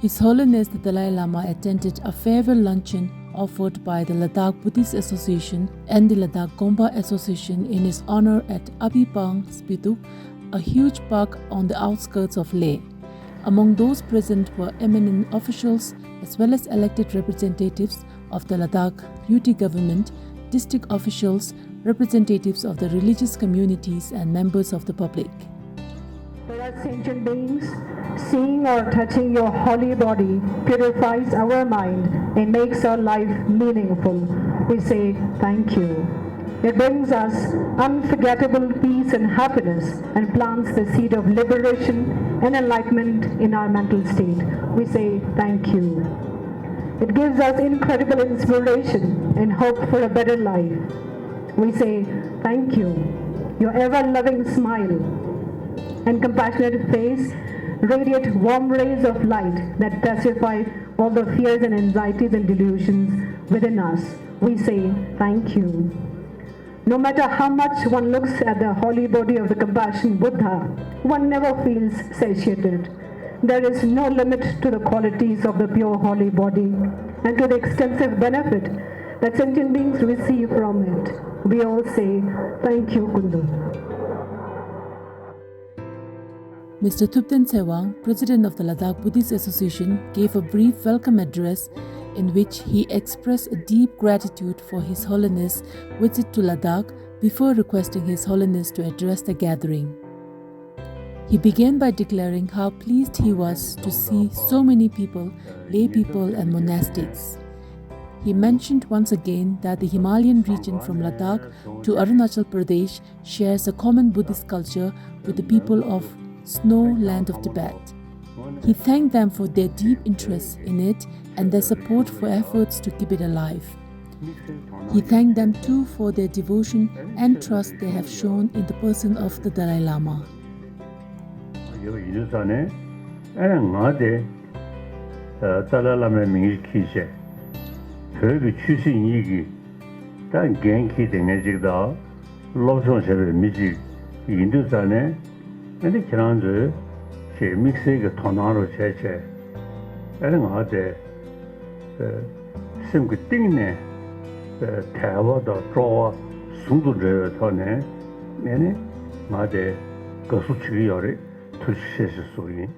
His Holiness the Dalai Lama attended a farewell luncheon offered by the Ladakh Buddhist Association and the Ladakh Gompa Association in his honor at Abipang, Spituk, a huge park on the outskirts of Leh. Among those present were eminent officials as well as elected representatives of the Ladakh UT government, district officials, representatives of the religious communities and members of the public. For us sentient beings, seeing or touching your holy body purifies our mind and makes our life meaningful. We say thank you. It brings us unforgettable peace and happiness and plants the seed of liberation and enlightenment in our mental state. We say thank you. It gives us incredible inspiration and hope for a better life. We say thank you. Your ever-loving smile and compassionate face radiate warm rays of light that pacify all the fears and anxieties and delusions within us. We say thank you. No matter how much one looks at the holy body of the compassion Buddha, one never feels satiated. There is no limit to the qualities of the pure holy body and to the extensive benefit that sentient beings receive from it. We all say thank you, Kundu. Mr. Thupten Sewang, President of the Ladakh Buddhist Association, gave a brief welcome address in which he expressed a deep gratitude for His Holiness' visit to Ladakh before requesting His Holiness to address the gathering. He began by declaring how pleased he was to see so many people, lay people and monastics. He mentioned once again that the Himalayan region from Ladakh to Arunachal Pradesh shares a common Buddhist culture with the people of Snow Land of Tibet. He thanked them for their deep interest in it and their support for efforts to keep it alive. He thanked them too for their devotion and trust they have shown in the person of the Dalai Lama. Dalai Lama mingi kishe, pyoge chusin yigi, dan genki dengejigda, lobson shebe mijig, yindu zane, ene kiranzu, che miksege tonaro cheche, ene ngade, simge tingne, tewa da trowa, sungdu rewe tone, ene ngade, gasu chigi yore, tushi sheshe suyin.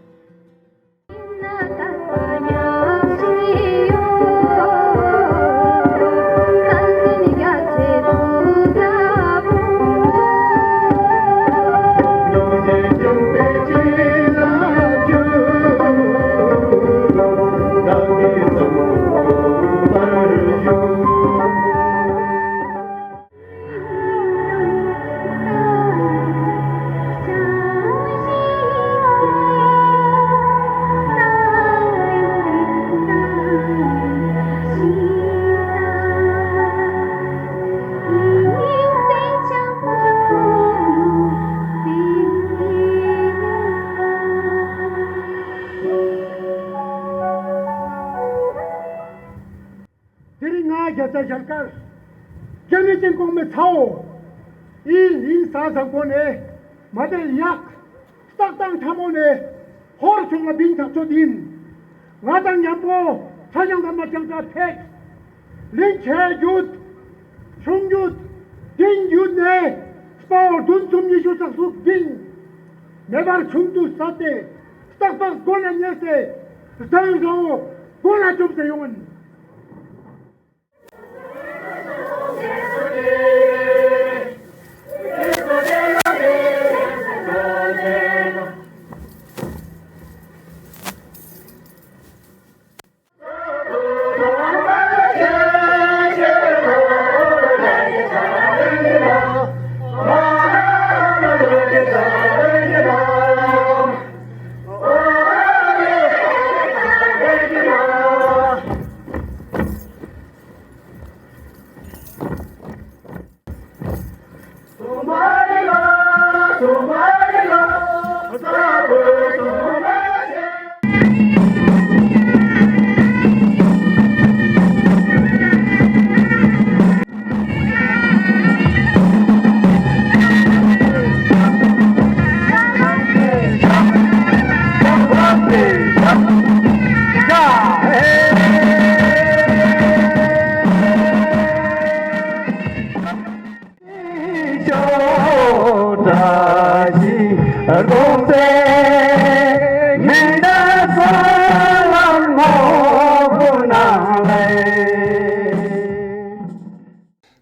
Jalkar, Janitin Kong Metao, Il Sazapone, Mother Yak, Startang Tamone, Horchung of Bing Tapsodin, Radan Yapo, Tayang Ramachanga Tek, Linche Jud, Chung Jud, Ding Jud Ne, Spar Dunsum Yishu Saksuk Ding, Never Chung to Sate, Startang Golan Yese, Startang Golan Jump the Young.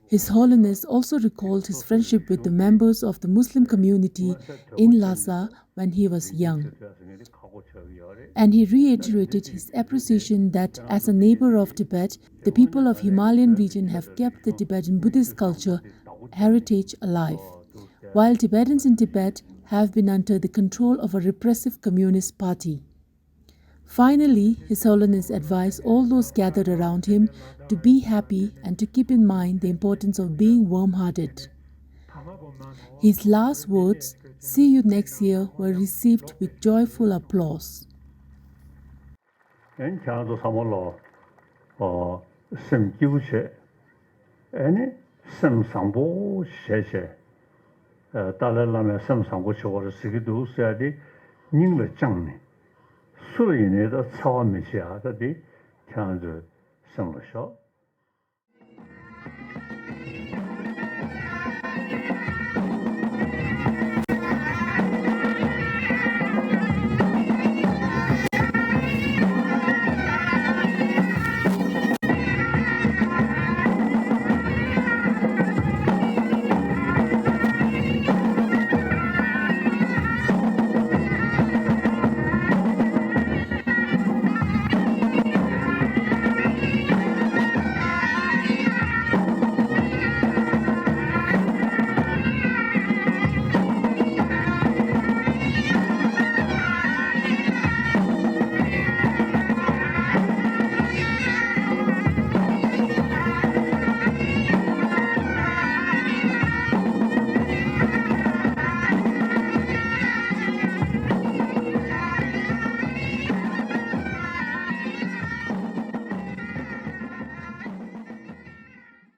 His Holiness also recalled his friendship with the members of the Muslim community in Lhasa when he was young. And he reiterated his appreciation that as a neighbor of Tibet, the people of Himalayan region have kept the Tibetan Buddhist culture heritage alive, while Tibetans in Tibet have been under the control of a repressive communist party. Finally, His Holiness advised all those gathered around him to be happy and to keep in mind the importance of being warm-hearted. His last words, "See you next year," were received with joyful applause. Dalai Lama sem sangbo chogor sigidu sayadi ningle changni suru yine da cawa me xia da di tianzi sem lo xiao